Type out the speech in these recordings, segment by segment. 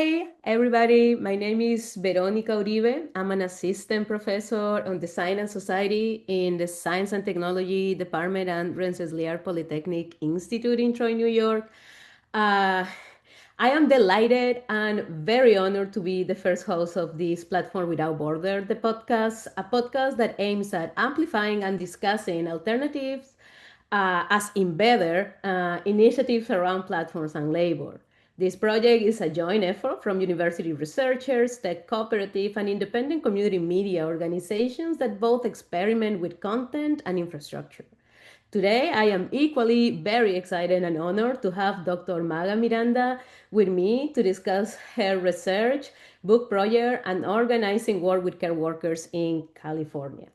Hi, everybody. My name is Veronica Uribe. I'm an assistant professor on Design and Society in the Science and Technology Department at Rensselaer Polytechnic Institute in Troy, New York. Uh, I am delighted and very honored to be the first host of this Platform Without Border, the podcast, a podcast that aims at amplifying and discussing alternatives as embedded initiatives around platforms and labor. This project is a joint effort from university researchers, tech cooperative, and independent community media organizations that both experiment with content and infrastructure. Today, I am equally very excited and honored to have Dr. Maga Miranda with me to discuss her research, book project, and organizing work with care workers in California.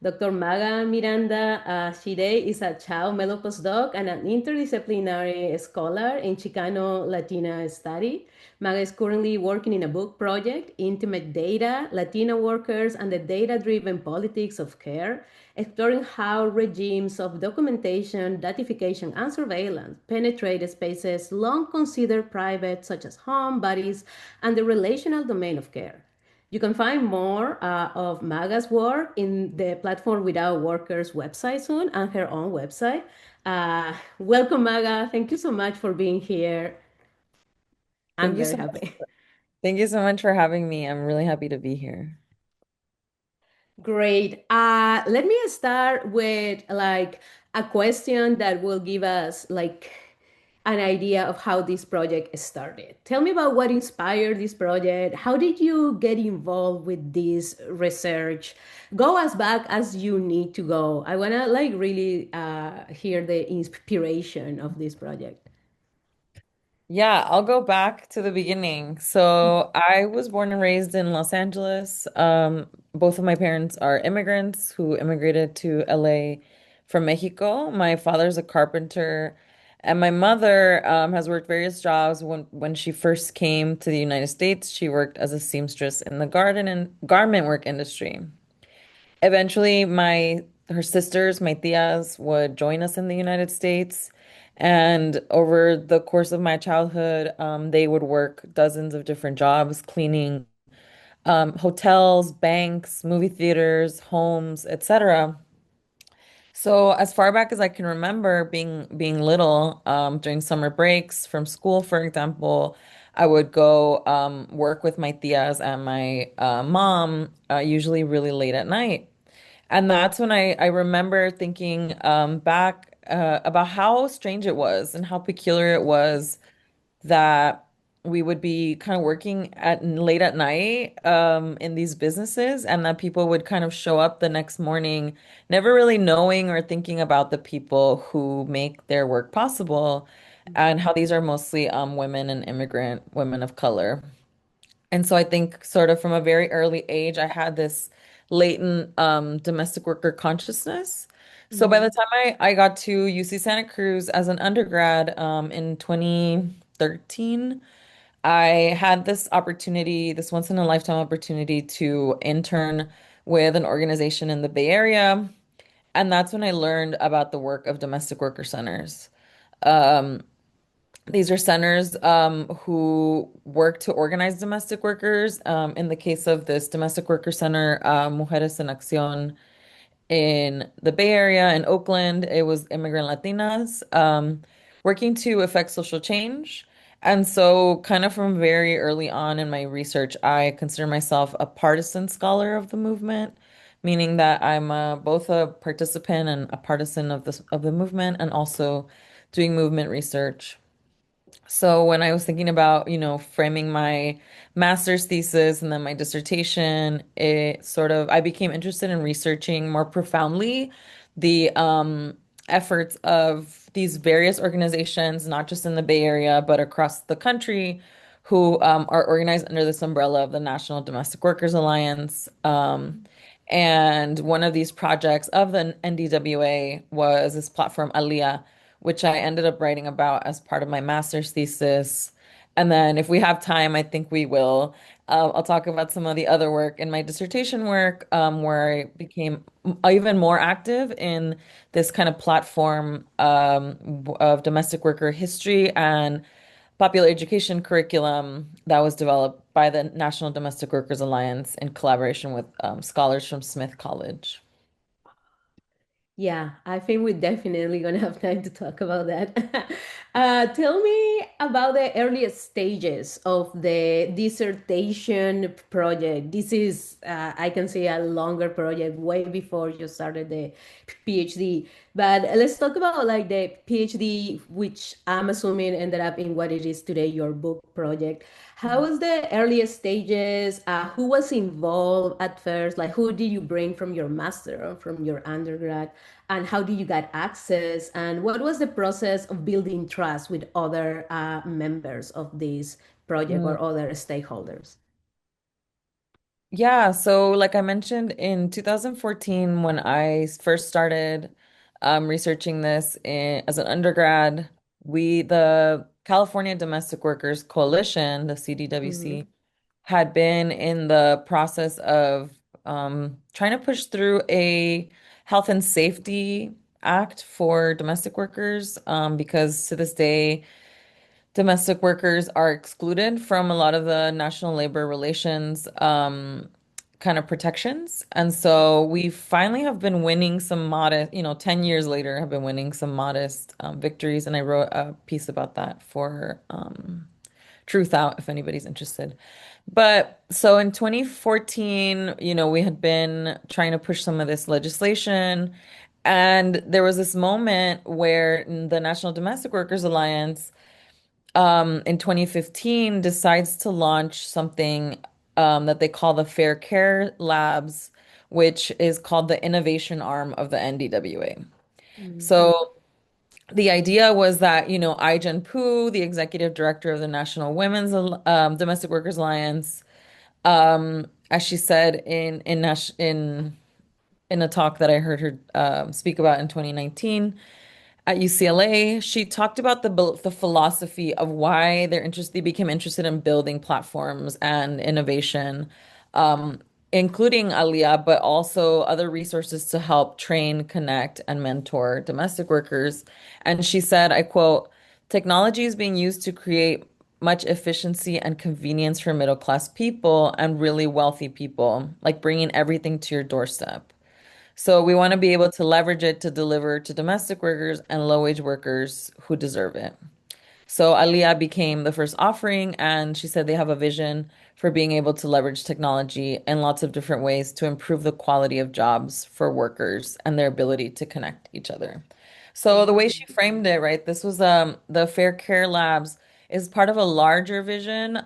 Dr. Maga Miranda Shide is a child medical postdoc and an interdisciplinary scholar in Chicano Latina study. Maga is currently working in a book project, Intimate Data, Latina Workers, and the Data-Driven Politics of Care, exploring how regimes of documentation, datification, and surveillance penetrate spaces long considered private, such as home, bodies, and the relational domain of care. You can find more of Maga's work in the Platform Without Workers website soon and her own website. Welcome, Maga. Thank you so much for being here. I'm Thank you very so much. happy. Thank you so much for having me. I'm really happy to be here. Great. Let me start with like a question that will give us like an idea of how this project started. Tell me about what inspired this project. How did you get involved with this research? Go as back as you need to go. I wanna like really hear the inspiration of this project. Yeah, I'll go back to the beginning. So I was born and raised in Los Angeles. Both of my parents are immigrants who immigrated to LA from Mexico. My father's a carpenter, and my mother has worked various jobs. When she first came to the United States, she worked as a seamstress in the garden and garment work industry. Eventually, my her sisters, my tias, would join us in the United States. And over the course of my childhood, they would work dozens of different jobs, cleaning hotels, banks, movie theaters, homes, etc. So as far back as I can remember, being little, during summer breaks from school, for example, I would go work with my tias and my mom, usually really late at night. And that's when I remember thinking back about how strange it was and how peculiar it was that we would be kind of working at late at night in these businesses, and that people would kind of show up the next morning, never really knowing or thinking about the people who make their work possible, and how these are mostly women and immigrant women of color. And so I think sort of from a very early age, I had this latent domestic worker consciousness. So by the Mhm. time I got to UC Santa Cruz as an undergrad in 2013, I had this opportunity, this once in a lifetime opportunity to intern with an organization in the Bay Area. And that's when I learned about the work of domestic worker centers. Um, these are centers who work to organize domestic workers. In the case of this domestic worker center, Mujeres en Acción in the Bay Area in Oakland, it was immigrant Latinas working to affect social change. And so, kind of from very early on in my research, I consider myself a partisan scholar of the movement, meaning that I'm both a participant and a partisan of the movement, and also doing movement research. So when I was thinking about, framing my master's thesis and then my dissertation, I became interested in researching more profoundly the efforts of these various organizations, not just in the Bay Area, but across the country, who are organized under this umbrella of the National Domestic Workers Alliance. And one of these projects of the NDWA was this platform, Alia, which I ended up writing about as part of my master's thesis. And then, if we have time, I think we will. I'll talk about some of the other work in my dissertation work, where I became even more active in this kind of platform of domestic worker history and popular education curriculum that was developed by the National Domestic Workers Alliance in collaboration with scholars from Smith College. Yeah, I think we're definitely gonna have time to talk about that. Tell me about the earliest stages of the dissertation project. This is, I can say, a longer project way before you started the PhD. But let's talk about like the PhD, which I'm assuming ended up in what it is today, your book project. How was the earliest stages? Who was involved at first? Like, who did you bring from your master or from your undergrad? And how did you get access? And what was the process of building trust with other members of this project Mm. or other stakeholders? Yeah, so like I mentioned in 2014, when I first started researching this as an undergrad, the California Domestic Workers Coalition, the Mm-hmm. CDWC, had been in the process of trying to push through a health and safety act for domestic workers because to this day, domestic workers are excluded from a lot of the National Labor Relations kind of protections. And so we finally have been winning some modest, 10 years later, have been winning some modest victories. And I wrote a piece about that for Truth Out, if anybody's interested. But so in 2014, we had been trying to push some of this legislation. And there was this moment where the National Domestic Workers Alliance in 2015 decides to launch something that they call the Fair Care Labs, which is called the innovation arm of the NDWA. So the idea was that, Ai-jen Poo, the executive director of the National Women's Domestic Workers Alliance, as she said in a talk that I heard her speak about in 2019, at UCLA, she talked about the philosophy of why they became interested in building platforms and innovation, um, including Aliyah, but also other resources to help train, connect, and mentor domestic workers. And she said, I quote, technology is being used to create much efficiency and convenience for middle class people and really wealthy people, like bringing everything to your doorstep. So we want to be able to leverage it to deliver to domestic workers and low-wage workers who deserve it. So Aliyah became the first offering, and she said they have a vision for being able to leverage technology in lots of different ways to improve the quality of jobs for workers and their ability to connect each other. So the way she framed it, right, this was the Fair Care Labs is part of a larger vision.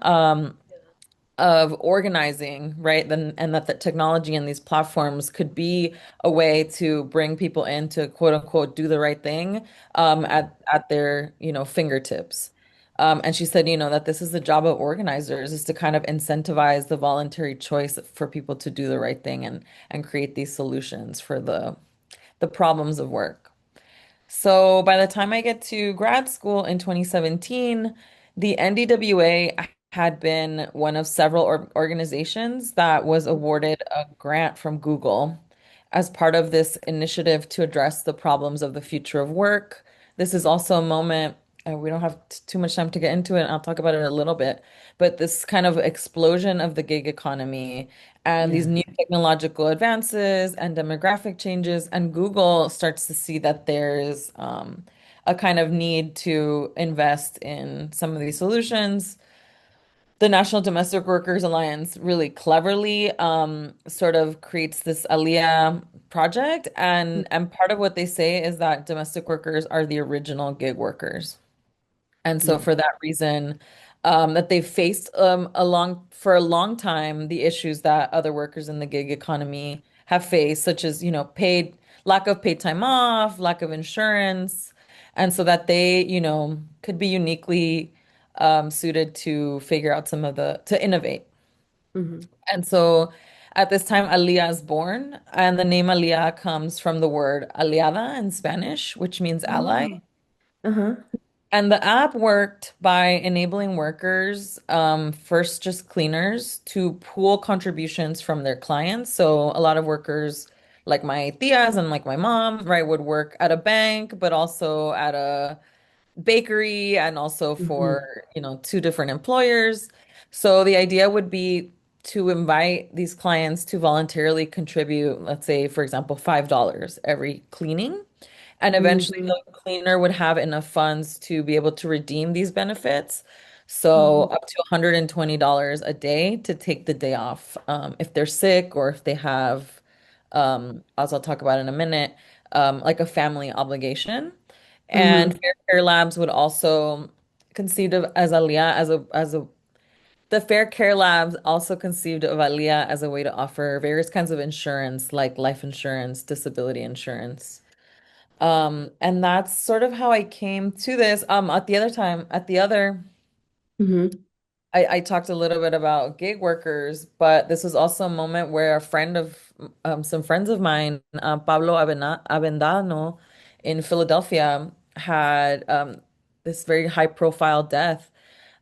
Of organizing, right? Then and that the technology and these platforms could be a way to bring people in to quote unquote do the right thing at their, fingertips. And she said, that this is the job of organizers is to kind of incentivize the voluntary choice for people to do the right thing and create these solutions for the problems of work. So by the time I get to grad school in 2017, the NDWA had been one of several organizations that was awarded a grant from Google as part of this initiative to address the problems of the future of work. This is also a moment, we don't have too much time to get into it. I'll talk about it a little bit, but this kind of explosion of the gig economy and these Yeah. new technological advances and demographic changes, and Google starts to see that there's a kind of need to invest in some of these solutions. The National Domestic Workers Alliance really cleverly sort of creates this Aliyah project, and part of what they say is that domestic workers are the original gig workers. And so Yeah. for that reason, that they've faced for a long time the issues that other workers in the gig economy have faced, such as, lack of paid time off, lack of insurance, and so that they, could be uniquely suited to figure out to innovate. Hmm. And so at this time, Aliyah is born, and the name Aliyah comes from the word aliada in Spanish, which means ally. Oh. Uh-huh. And the app worked by enabling workers, first just cleaners, to pool contributions from their clients. So a lot of workers, like my tias and like my mom, right, would work at a bank, but also at a bakery and also Hmm. for, two different employers. So the idea would be to invite these clients to voluntarily contribute, let's say, for example, $5 every cleaning. And eventually Hmm. the cleaner would have enough funds to be able to redeem these benefits. So Hmm. up to $120 a day to take the day off. If they're sick or if they have, as I'll talk about in a minute, like a family obligation. And Hmm. Fair Care Labs would also conceived of as Alia as a the Fair Care Labs also conceived of Alia as a way to offer various kinds of insurance like life insurance, disability insurance. And that's sort of how I came to this. At the other, Hmm. I talked a little bit about gig workers, but this was also a moment where some friends of mine, Pablo Avendano in Philadelphia, had this very high profile death.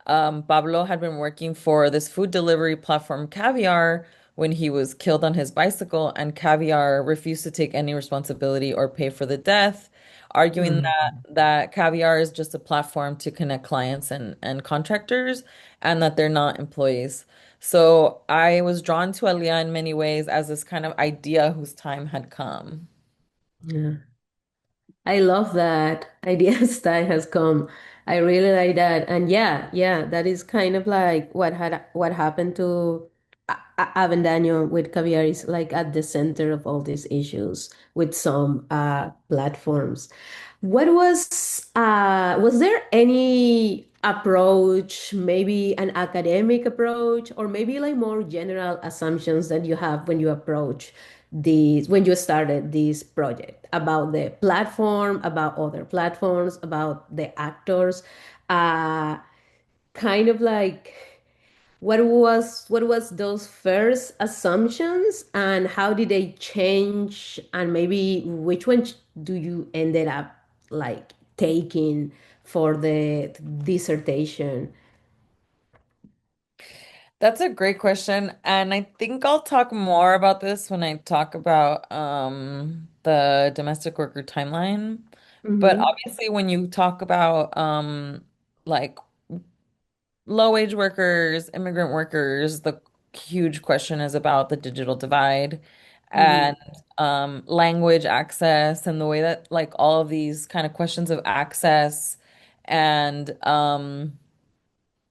Pablo had been working for this food delivery platform, Caviar, when he was killed on his bicycle, and Caviar refused to take any responsibility or pay for the death, arguing that Caviar is just a platform to connect clients and contractors, and that they're not employees. So I was drawn to Alia in many ways as this kind of idea whose time had come. Yeah. I love that ideas time has come. I really like that. And yeah, yeah, that is kind of like what happened to Avendaño with Caviar is like at the center of all these issues with some platforms. What was there any approach, maybe an academic approach, or maybe like more general assumptions that you have when you approach when you started this project about the platform, about other platforms, about the actors, uh, kind of like what was those first assumptions and how did they change and maybe which one do you ended up like taking for the dissertation? That's a great question. And I think I'll talk more about this when I talk about the domestic worker timeline. But Mm-hmm. obviously, when you talk about like low wage workers, immigrant workers, the huge question is about the digital divide Mm-hmm. and language access and the way that like all of these kind of questions of access and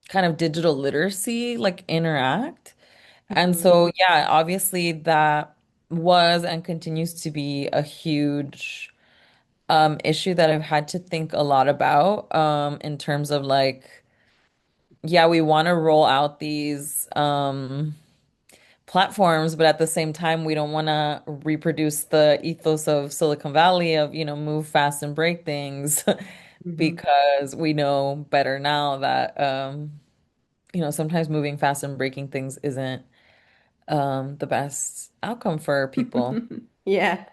kind of digital literacy like interact. And Mm-hmm. so, yeah, obviously that was and continues to be a huge issue that I've had to think a lot about in terms of like, yeah, we want to roll out these platforms, but at the same time, we don't want to reproduce the ethos of Silicon Valley of, move fast and break things Mm-hmm. because we know better now that, sometimes moving fast and breaking things isn't the best outcome for people. Yeah.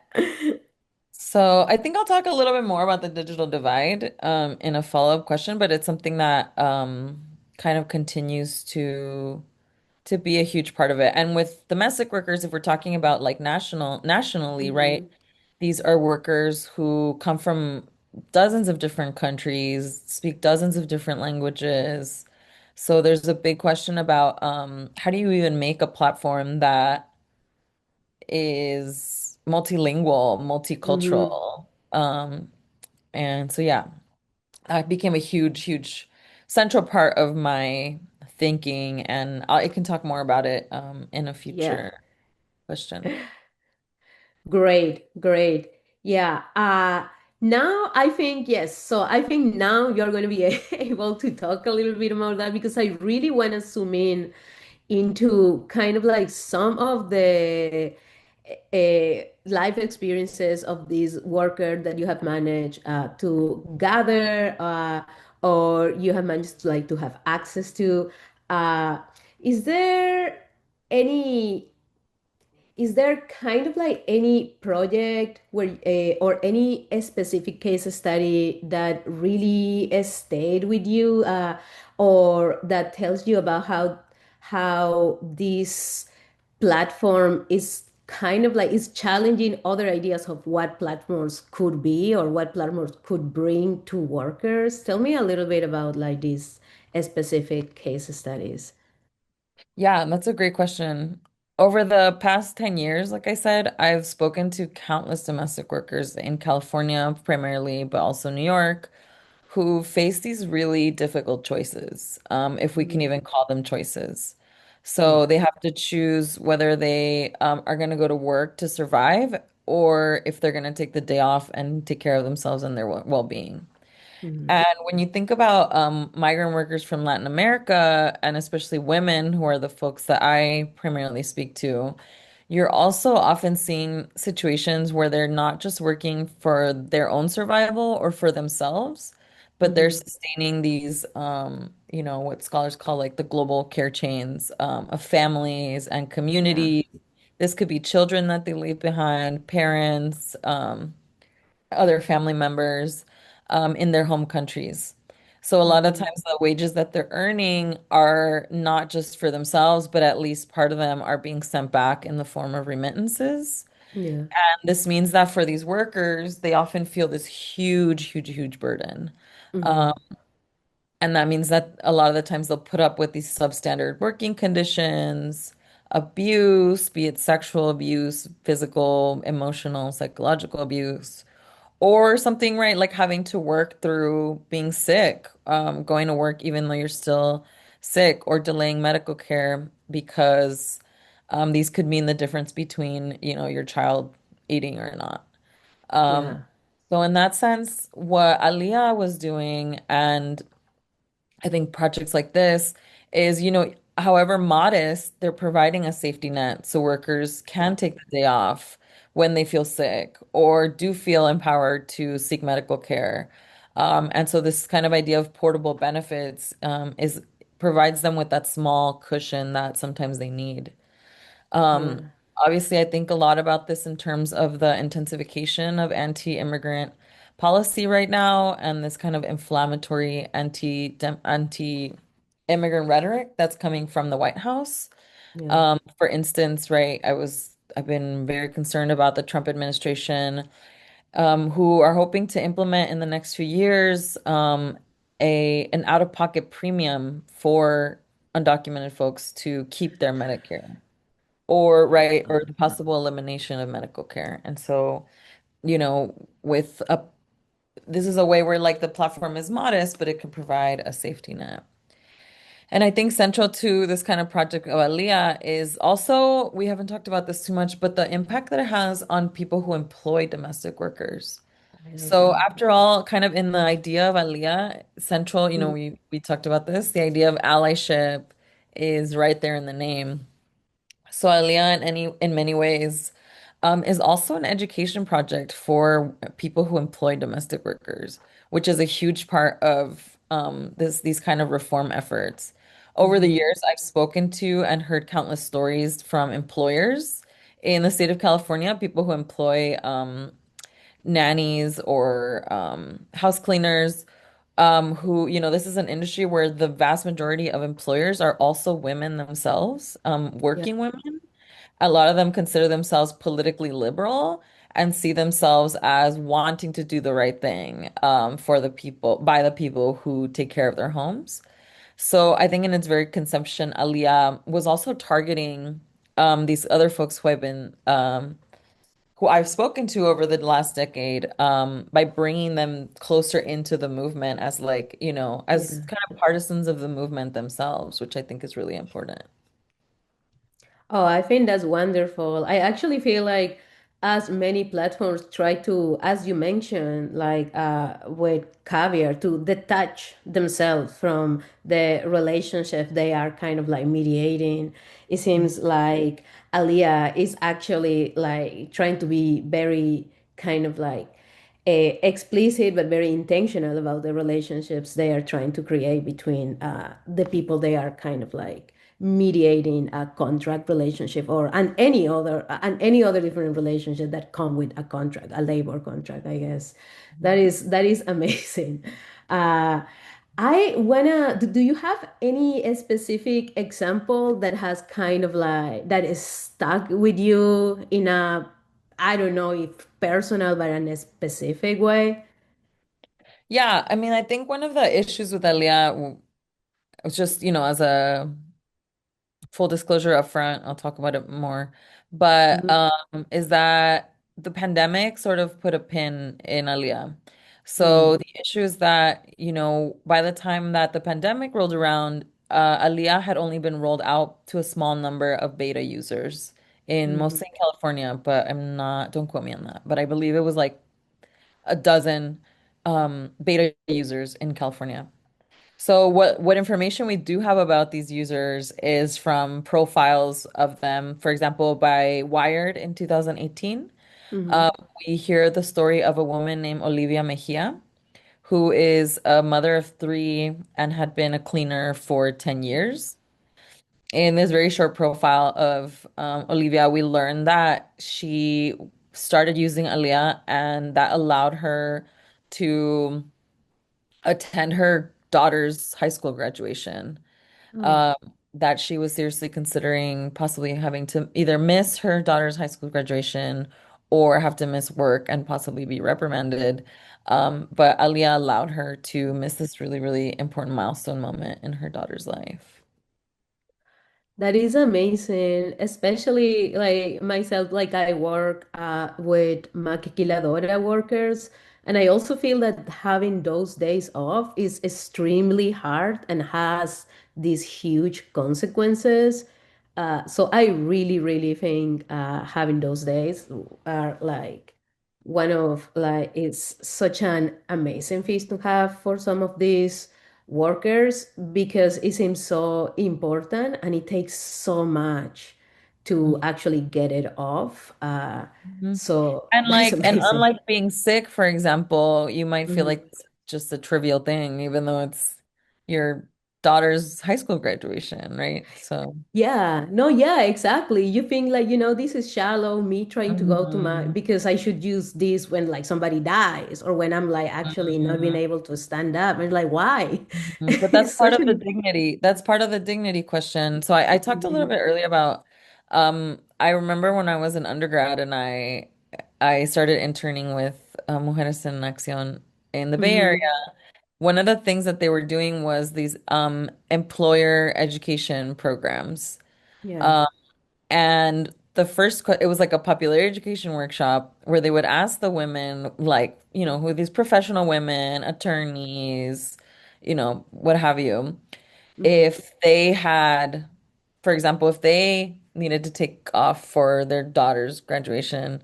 So I think I'll talk a little bit more about the digital divide in a follow-up question, but it's something that kind of continues to be a huge part of it. And with domestic workers, if we're talking about like nationally, right? Mm-hmm. These are workers who come from dozens of different countries, speak dozens of different languages. So there's a big question about how do you even make a platform that is multilingual, Mm-hmm. multicultural. And so, yeah, that became a huge, huge central part of my thinking. And I can talk more about it in a Yeah. future question. Great, great. Yeah. Now I think yes. So I think now you're going to be able to talk a little bit about that because I really want to zoom in into kind of like some of the life experiences of this worker that you have managed to gather or you have managed to like to have access to. Uh, is there any is there kind of like any project where or any specific case study that really stayed with you or that tells you about how this platform is kind of like is challenging other ideas of what platforms could be or what platforms could bring to workers. Tell me a little bit about like these specific case studies. Yeah, that's a great question. Over the past 10 years, like I said, I've spoken to countless domestic workers in California primarily, but also New York, who face these really difficult choices, if we can Mm, even call them choices. So yeah, they have to choose whether they are going to go to work to survive or if they're going to take the day off and take care of themselves and their well-being. mm, And when you think about migrant workers from Latin America, and especially women who are the folks that I primarily speak to, you're also often seeing situations where they're not just working for their own survival or for themselves, but they're mhm, sustaining these, what scholars call like the global care chains of families and yeah, communities. This could be children that they leave behind, parents, other family members in their home countries. So a lot of mhm, times the wages that they're earning are not just for themselves, but at least part of them are being sent back in the form of remittances. yeah, And this means that for these workers, they often feel this huge, huge, huge burden. Um, mhm, and that means that a lot of the times they'll put up with these substandard working conditions, abuse, be it sexual abuse, physical, emotional, psychological abuse, or something, right? Like having to work through being sick, going to work even though you're still sick, or delaying medical care because these could mean the difference between, your child eating or not. Um, yeah, so in that sense, what Aliyah was doing, and I think projects like this is, however modest, they're providing a safety net so workers yeah, can take the day off when they feel sick or do feel empowered to seek medical care. And so this kind of idea of portable benefits is provides them with that small cushion that sometimes they need. Um, yeah, Obviously, I think a lot about this in terms of the intensification of anti-immigrant policy right now and this kind of inflammatory anti-immigrant rhetoric that's coming from the White House. yeah, For instance, right, I've been very concerned about the Trump administration, who are hoping to implement in the next few years an out-of-pocket premium for undocumented folks to keep their Medicare or right or the possible elimination of medical care. And so, with a this is a way where like the platform is modest, but it can provide a safety net. And I think central to this kind of project of Aliyah is also, we haven't talked about this too much, but the impact that it has on people who employ domestic workers. right, So okay. after all, kind of in the idea of Aliyah, central, Mm, we talked about this, the idea of allyship is right there in the name. So Aliyah in many ways is also an education project for people who employ domestic workers, which is a huge part of these kind of reform efforts. Over the mhm, years, I've spoken to and heard countless stories from employers in the state of California, people who employ nannies or house cleaners, who, this is an industry where the vast majority of employers are also women themselves, yeah, working women. A lot of them consider themselves politically liberal and see themselves as wanting to do the right thing for the people, by the people who take care of their homes. So I think in its very conception, Aliyah was also targeting these other folks who I've spoken to over the last decade by bringing them closer into the movement as like, as yeah. kind of partisans of the movement themselves, which I think is really important. Oh, I think that's wonderful. I actually feel like as many platforms try to, as you mentioned, like with Caviar, to detach themselves from the relationship they are kind of like mediating. It seems like Aliyah is actually like trying to be very kind of like explicit but very intentional about the relationships they are trying to create between the people they are kind of like mediating a contract relationship or and any other different relationship that come with a contract, a labor contract, I guess. That is amazing. uh I wanna, do you have any specific example that has kind of like, that is stuck with you in a, I don't know if personal, but in a specific way? Yeah, I mean, I think one of the issues with Aliyah was just, as a full disclosure up front, I'll talk about it more, but Mhm. is that the pandemic sort of put a pin in Aliyah. So Mm, the issue is that, by the time that the pandemic rolled around, Aliyah had only been rolled out to a small number of beta users in mhm. mostly in California, but don't quote me on that, but I believe it was like a dozen beta users in California. So what information we do have about these users is from profiles of them, for example, by Wired in 2018. Mhm. Um, we hear the story of a woman named Olivia Mejia, who is a mother of three and had been a cleaner for 10 years. In this very short profile of Olivia, we learned that she started using Alia and that allowed her to attend her daughter's high school graduation. Oh, Um, that she was seriously considering possibly having to either miss her daughter's high school graduation or have to miss work and possibly be reprimanded. But Alia allowed her to miss this really, really important milestone moment in her daughter's life. that is amazing, especially like myself, like I work with maquiladora workers, and I also feel that having those days off is extremely hard and has these huge consequences. So I really, really think having those days are like one of like it's such an amazing feast to have for some of these workers because it seems so important and it takes so much to actually get it off. Mhm. So And that is and amazing. unlike being sick, for example, you might feel Mhm. like it's just a trivial thing, even though it's your daughter's high school graduation, right? So, Yeah, no, yeah, exactly. You think like, this is shallow, me trying to go to my, Mhm. because I should use this when like somebody dies or when I'm like actually not being Mhm. able to stand up. And like, why? But that's It's part such of the an, dignity. That's part of the dignity question. So I talked a little Mhm. bit earlier about I remember when I was an undergrad and I started interning with Mujeres en Acción in the Bay Area. Mhm. One of the things that they were doing was these employer education programs. Yeah. Um, and it was like a popularity education workshop where they would ask the women, like, who are these professional women, attorneys, what have you, Mhm. if they had, for example, if they needed to take off for their daughter's graduation,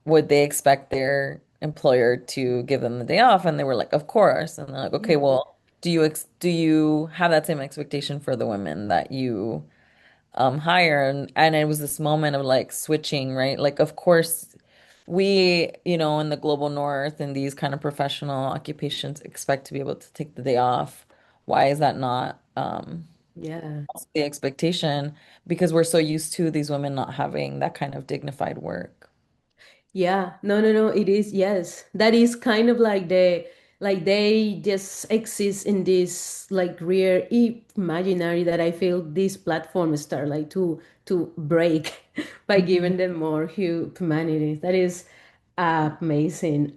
would they expect their employer to give them the day off? And they were like, of course. And they're like, okay, Mhm. well, do you have that same expectation for the women that you hire? And it was this moment of like switching, right? Like, of course, we, in the global north in these kind of professional occupations expect to be able to take the day off. Why is that not Yeah. the expectation? Because we're so used to these women not having that kind of dignified work. Yeah, no, no, no, it is, yes. That is kind of like like they just exist in this like rare imaginary that I feel these platforms start like to break by Mhm. giving them more humanity. That is amazing.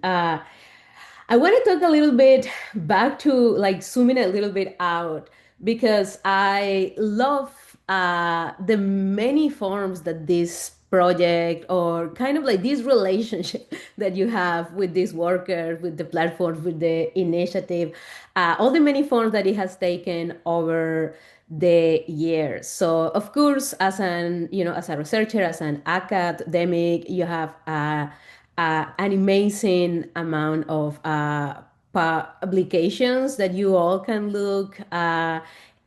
I want to talk a little bit back to like zooming a little bit out because I love the many forms that this project or kind of like this relationship that you have with this worker, with the platform, with the initiative, all the many forms that it has taken over the years. So of course, as a researcher, as an academic, you have an amazing amount of publications that you all can look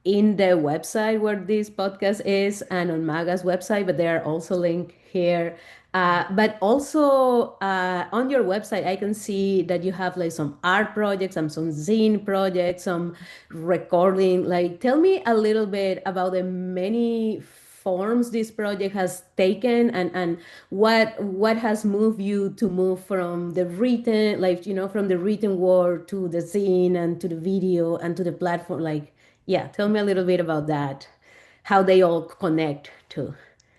in the website where this podcast is and on Maga's website, but they are also linked here. But also on your website, I can see that you have like some art projects, some zine projects, some recording. Like, tell me a little bit about the many forms this project has taken, and what has moved you to move from the written, like, from the written word to the scene and to the video and to the platform. Like, yeah, tell me a little bit about that, how they all connect to.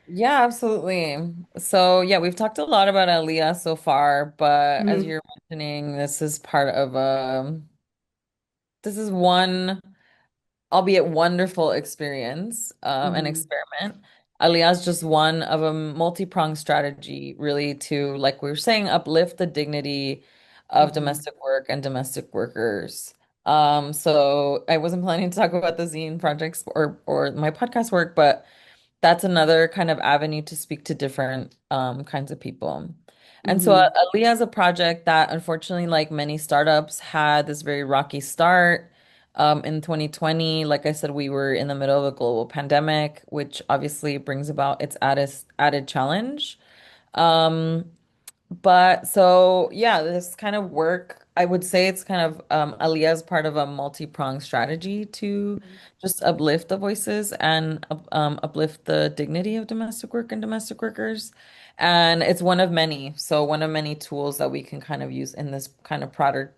Yeah, absolutely. So, yeah, we've talked a lot about Aaliyah so far, but as Mm-hmm. you're mentioning, this is one, albeit wonderful experience, an Mm-hmm. experiment. Aaliyah is just one of a multi-pronged strategy, really, to, like we were saying, uplift the dignity of Mm-hmm. domestic work and domestic workers. So I wasn't planning to talk about the zine projects or my podcast work, but that's another kind of avenue to speak to different kinds of people. And so Mm-hmm. Aliyah is a project that unfortunately, like many startups, had this very rocky start. In 2020, like I said, we were in the middle of a global pandemic, which obviously brings about its added challenge. Um, but so yeah, this kind of work, I would say it's kind of Aliyah is part of a multi-pronged strategy to just uplift the voices and uplift the dignity of domestic work and domestic workers. And it's one of many, so one of many tools that we can kind of use in this kind of broader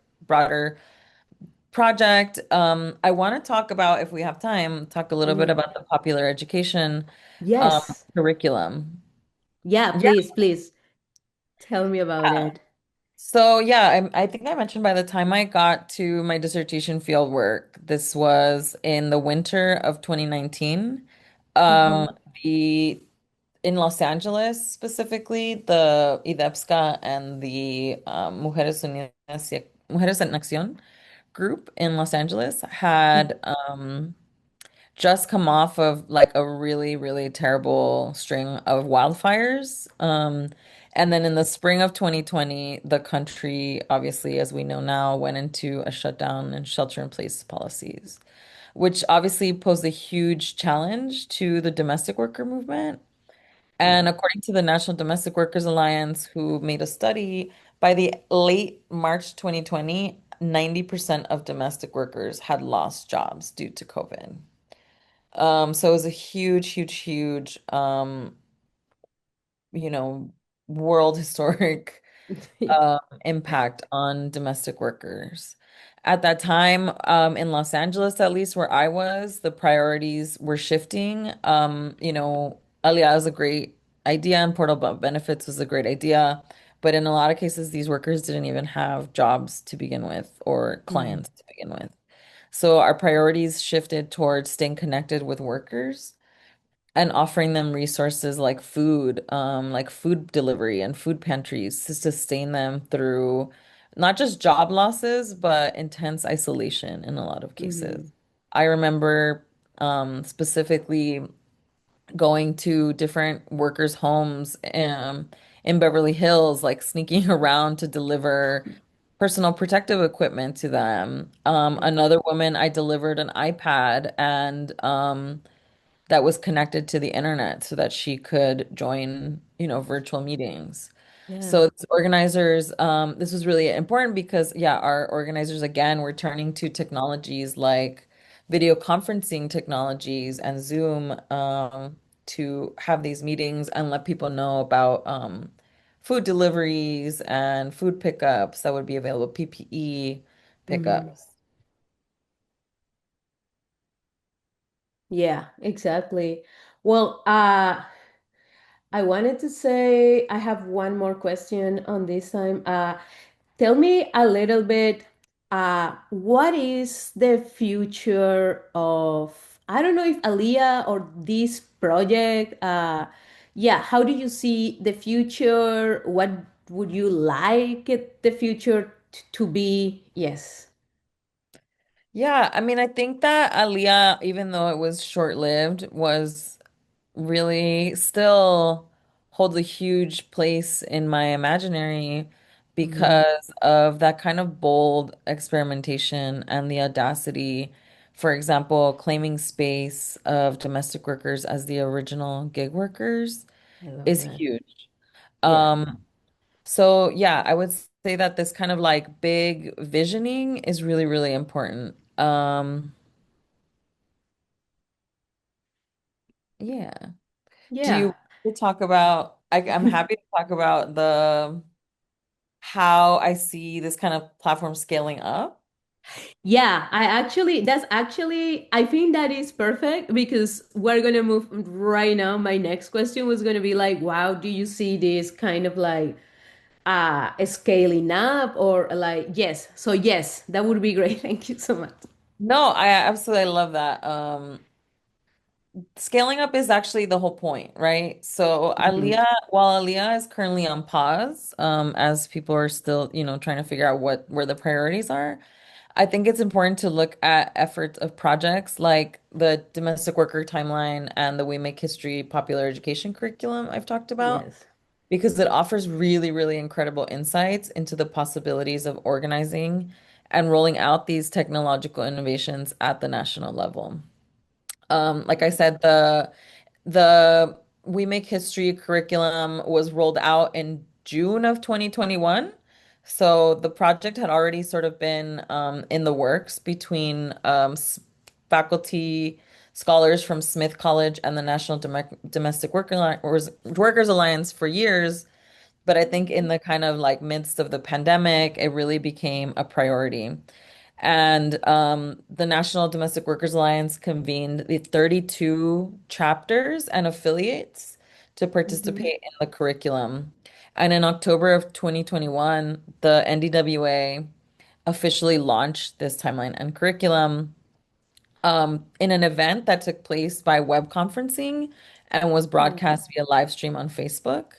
project. I want to talk about, if we have time, talk a little bit Mm-hmm. about the popular education Yes. curriculum. Yeah, Yeah. please tell me about it. So yeah, I think I mentioned by the time I got to my dissertation field work, this was in the winter of 2019. Um, Mm-hmm. the in Los Angeles specifically, the IDEPSCA and the Mujeres en Acción group in Los Angeles had just come off of like a really, really terrible string of wildfires. And then in the spring of 2020, the country, obviously, as we know now, went into a shutdown and shelter in place policies, which obviously posed a huge challenge to the domestic worker movement. Yeah. And according to the National Domestic Workers Alliance, who made a study, by the late March 2020, 90% of domestic workers had lost jobs due to COVID. So it was a huge, you know, world historic impact on domestic workers. At that time, in Los Angeles, at least where I was, the priorities were shifting. Aliyah is a great idea and portable benefits was a great idea. But in a lot of cases, these workers didn't even have jobs to begin with or Mm-hmm. clients to begin with. So our priorities shifted towards staying connected with workers and offering them resources like food delivery and food pantries to sustain them through not just job losses, but intense isolation in a lot of cases. Mm-hmm. I remember specifically going to different workers' homes in Beverly Hills, like sneaking around to deliver personal protective equipment to them. Another woman, I delivered an iPad and that was connected to the internet so that she could join, virtual meetings. Yeah. So organizers, this was really important because, yeah, our organizers again were turning to technologies like video conferencing technologies and Zoom to have these meetings and let people know about food deliveries and food pickups that would be available, PPE Mm-hmm. pickups. Yeah, exactly. Well, I wanted to say I have one more question on this time. Tell me a little bit, what is the future of, I don't know if Aliyah or this project, yeah, how do you see the future? What would you like the future to be? Yes. Yeah, I mean, I think that Aliyah, even though it was short-lived, was really still holds a huge place in my imaginary Mm-hmm. because of that kind of bold experimentation and the audacity. For example, claiming space of domestic workers as the original gig workers I love is that. huge. Yeah. Um, so yeah, I would say that this kind of like big visioning is really, really important. Yeah. Do you Yeah. want to talk about, I'm happy to talk about the how I see this kind of platform scaling up. Yeah, I think that is perfect because we're gonna move right now. My next question was gonna be like, wow, do you see this kind of like scaling up or like, yes. So yes, that would be great. Thank you so much. No, I absolutely love that. Scaling up is actually the whole point, right? So Mhm. while Aliyah is currently on pause, as people are still, trying to figure out where the priorities are, I think it's important to look at efforts of projects like the domestic worker timeline and the We Make History popular education curriculum I've talked about, Yes. because it offers really, really incredible insights into the possibilities of organizing and rolling out these technological innovations at the national level. Like I said, the We Make History curriculum was rolled out in June of 2021. So the project had already sort of been in the works between faculty, scholars from Smith College and the National Domestic Workers Alliance for years. But I think in the kind of like midst of the pandemic, it really became a priority. And the National Domestic Workers Alliance convened the 32 chapters and affiliates to Hmm. participate in the curriculum. And in October of 2021, the NDWA officially launched this timeline and curriculum in an event that took place by web conferencing and was broadcast via live stream on Facebook.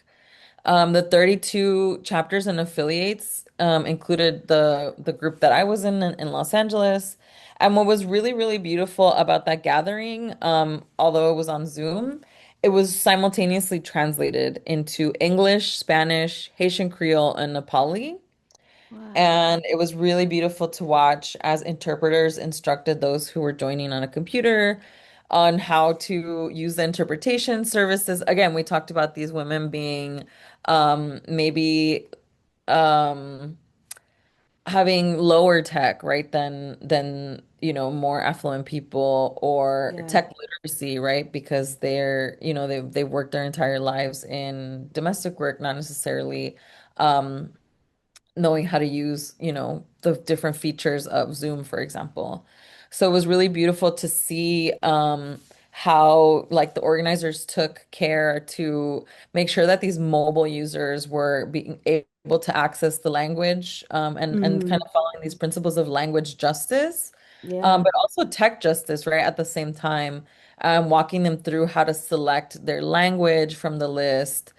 The 32 chapters and affiliates included the group that I was in Los Angeles. And what was really, really beautiful about that gathering, although it was on Zoom, it was simultaneously translated into English, Spanish, Haitian Creole, and Nepali. Wow. And it was really beautiful to watch as interpreters instructed those who were joining on a computer on how to use the interpretation services. Again, we talked about these women being maybe um, having lower tech, right, than more affluent people or Yeah. tech literacy, right? Because they've worked their entire lives in domestic work, not necessarily um knowing how to use, the different features of Zoom, for example. So it was really beautiful to see how like the organizers took care to make sure that these mobile users were being able to access the language and kind Mm, of following these principles of language justice, yeah. but also tech justice, right? At the same time, walking them through how to select their language from the list.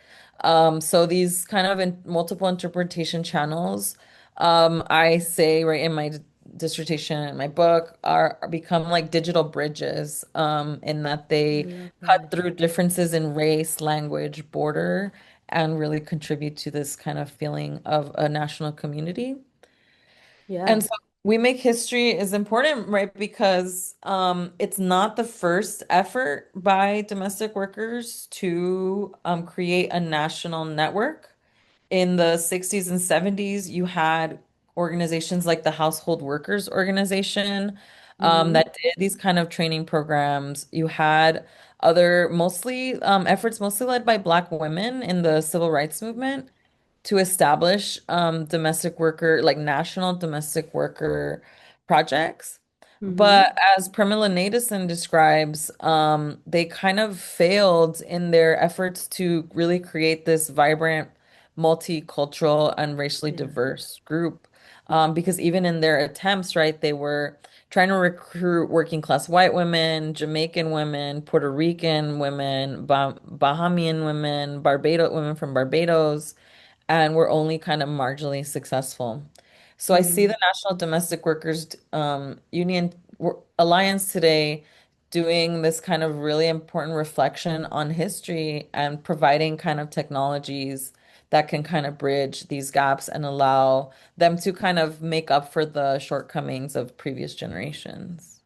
So these kind of multiple interpretation channels, I say right in my dissertation and my book are become like digital bridges, in that I they love cut that. through differences in race, language, border, and really contribute to this kind of feeling of a national community. Yeah. And so we make history is important, right? Because it's not the first effort by domestic workers to create a national network. In the 60s and 70s, you had organizations like the Household Workers Organization Hmm. that did these kind of training programs. You had other mostly efforts mostly led by Black women in the civil rights movement to establish like national domestic worker projects. Hmm. But as Pramila Nadasan describes, they kind of failed in their efforts to really create this vibrant, multicultural, and racially Yeah. diverse group. Because even in their attempts, right, they were trying to recruit working class white women, Jamaican women, Puerto Rican women, Bahamian women, Barbados women from Barbados, and we're only kind of marginally successful. So I see Mm. the National Domestic Workers Union Alliance today doing this kind of really important reflection on history and providing kind of technologies that can kind of bridge these gaps and allow them to kind of make up for the shortcomings of previous generations.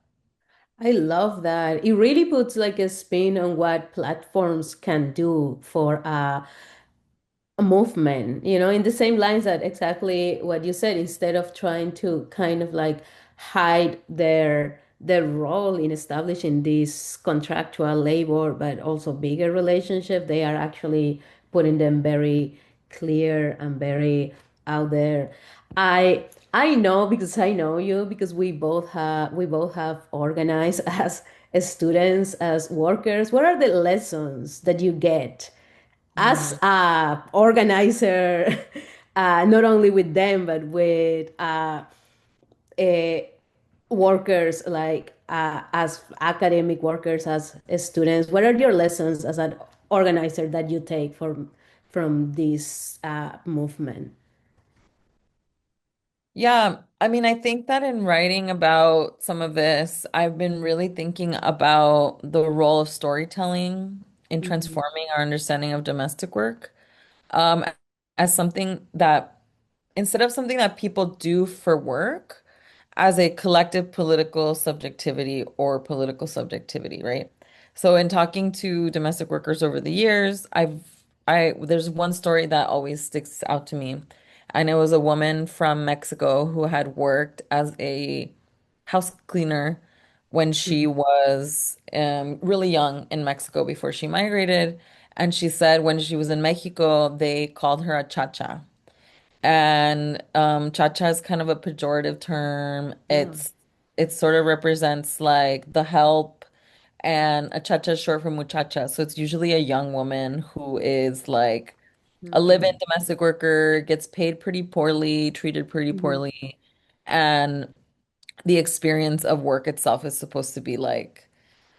I love that. It really puts like a spin on what platforms can do for a movement, in the same lines that exactly what you said, instead of trying to kind of like hide their role in establishing this contractual labor, but also bigger relationship, they are actually putting them very clear and very out there. I know because I know you because we both have organized as students, as workers. What are the lessons that you get as Mm. a organizer, not only with them but with uh, workers, like as academic workers, as students? What are your lessons as an organizer that you take from this movement? Yeah, I mean, I think that in writing about some of this, I've been really thinking about the role of storytelling in Mhm. transforming our understanding of domestic work, um, as something that instead of something that people do for work, as a collective political subjectivity or political subjectivity, right? So in talking to domestic workers over the years, I there's one story that always sticks out to me. And it was a woman from Mexico who had worked as a house cleaner when she Mhm. was really young in Mexico before she migrated. And she said when she was in Mexico, they called her a cha-cha. And cha-cha is kind of a pejorative term. Oh. It sort of represents like the help, and a cha-cha is short for muchacha. So it's usually a young woman who is like a live-in Mhm. domestic worker, gets paid pretty poorly, treated pretty Mhm. poorly, and the experience of work itself is supposed to be like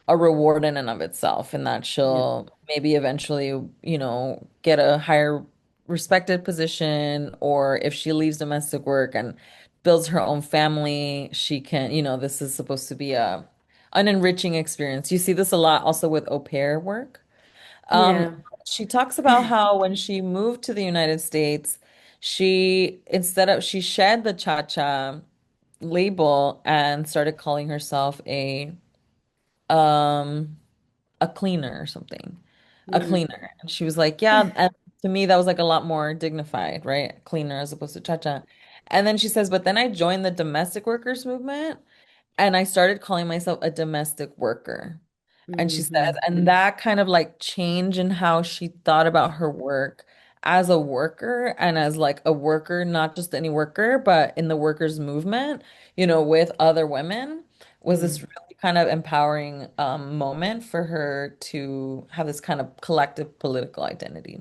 a reward in and of itself, and that Yeah. she'll maybe eventually, get a higher respected position, or if she leaves domestic work and builds her own family, she can, this is supposed to be an enriching experience. You see this a lot also with au pair work. Um, Yeah. she talks about how when she moved to the United States, she shed the cha-cha label and started calling herself um a cleaner or something. A Mm. cleaner. And she was like, yeah, and to me that was like a lot more dignified, right? Cleaner as opposed to cha-cha. And then she says, but then I joined the domestic workers movement and I started calling myself a domestic worker. And she says, Mhm. and that kind of like change in how she thought about her work as a worker and as like a worker, not just any worker, but in the workers' movement, with other women, was Yeah. this really kind of empowering moment for her to have this kind of collective political identity.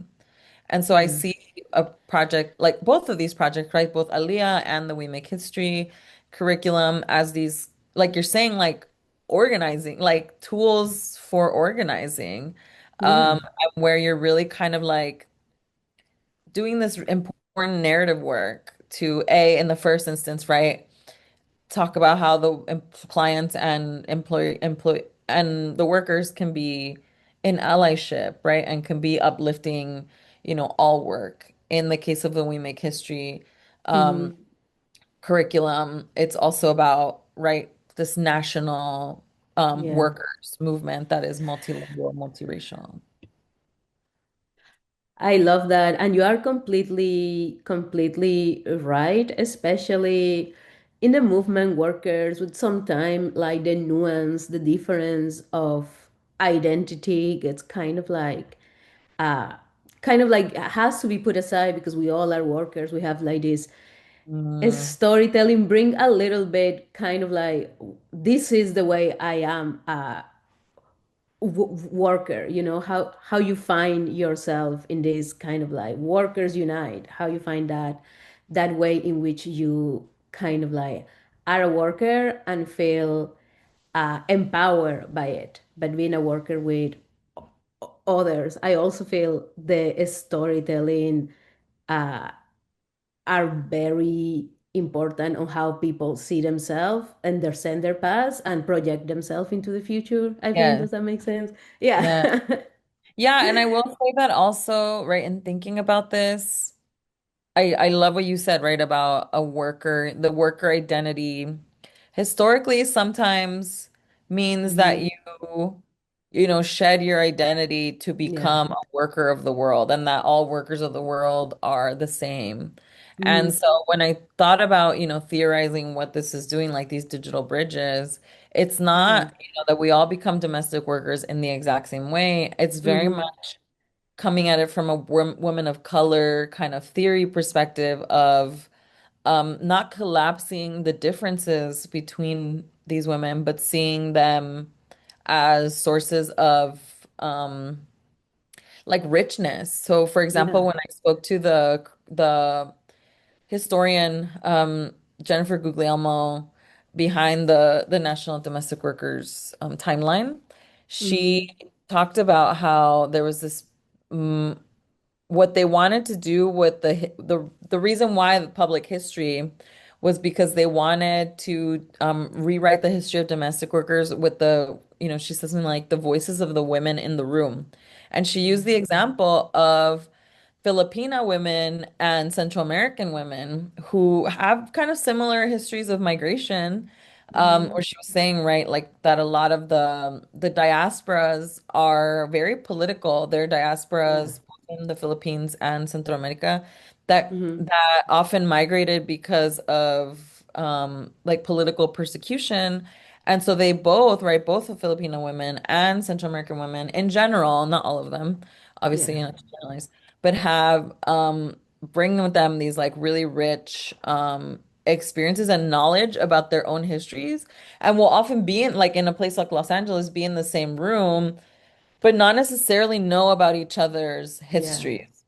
And so I Yeah. see a project like both of these projects, right? Both Aliyah and the We Make History curriculum as these, like you're saying, like organizing, like tools for organizing, Yeah. where you're really kind of like doing this important narrative work to in the first instance, right? Talk about how the clients and employee and the workers can be in allyship, right? And can be uplifting, all work. In the case of the We Make History um, Mhm. curriculum, it's also about, right, this national Yeah. workers movement that is multilingual, multiracial. I love that. And you are completely right, especially in the movement workers would sometimes like the nuance, the difference of identity gets uh kind of like has to be put aside because we all are workers. We have like this Mm, storytelling bring a little bit kind of like this is the way I am worker, how you find yourself in this kind of like workers unite, how you find that way in which you kind of like are a worker and feel empowered by it, but being a worker with others. I also feel the storytelling uh, are very important on how people see themselves, understand their past, and project themselves into the future. I think, yeah, does that make sense? yeah. Yeah. Yeah, and I will say that also, right, in thinking about this, I love what you said, right, about the worker identity. Historically, sometimes means that Hmm. shed your identity to Yeah. become a worker of the world, and that all workers of the world are the same. And Mhm. so when I thought about, theorizing what this is doing, like these digital bridges, it's Yeah. not, that we all become domestic workers in the exact same way. It's very Hmm. much coming at it from a woman of color kind of theory perspective of not collapsing the differences between these women, but seeing them as sources of like richness. So, for example, Yeah. when I spoke to the historian Jennifer Guglielmo behind the National Domestic Workers timeline, she Hmm. talked about how there was this what they wanted to do with the reason why the public history was because they wanted to rewrite the history of domestic workers with she says something like the voices of the women in the room. And she used the example of Filipina women and Central American women who have kind of similar histories of migration. Hmm. Or she was saying, right, like that a lot of the diasporas are very political. They're Yeah. diasporas both in the Philippines and Central America Hmm. that often migrated because of like political persecution. And so they both, right, both the Filipino women and Central American women in general, not all of them, obviously, Yeah. not to generalize, but have bring with them these like really rich experiences and knowledge about their own histories, and will often be in like in a place like Los Angeles, be in the same room, but not necessarily know about each other's Yeah. histories.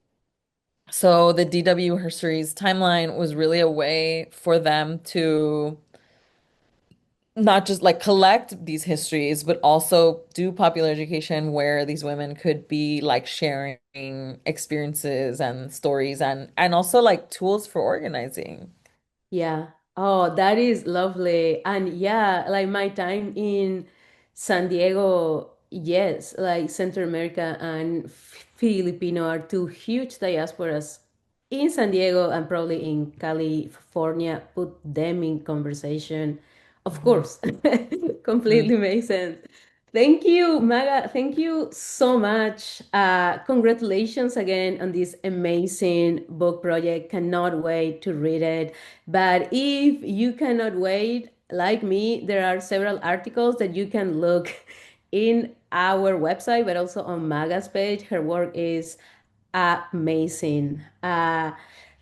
So the DW Histories timeline was really a way for them to not just like collect these histories, but also do popular education where these women could be like sharing experiences and stories and also like tools for organizing. Yeah. Oh, that is lovely. And yeah, like my time in San Diego, yes, like Central America and Filipino are two huge diasporas in San Diego and probably in California, put them in conversation. Of Mhm. course, completely makes sense. Thank you, Maga. Thank you so much. Congratulations again on this amazing book project. Cannot wait to read it. But if you cannot wait, like me, there are several articles that you can look in our website, but also on Maga's page. Her work is amazing.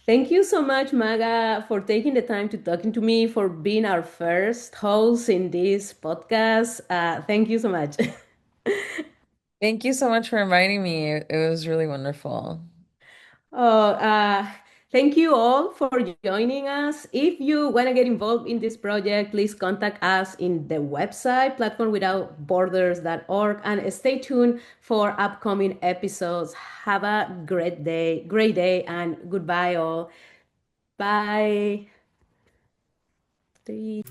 Thank you so much, Maga, for taking the time to talking to me, for being our first host in this podcast. Thank you so much. Thank you so much for inviting me. It was really wonderful. Oh, thank you all for joining us. If you want to get involved in this project, please contact us in the website platformwithoutborders.org and stay tuned for upcoming episodes. Have a great day, and goodbye all. Bye. Three.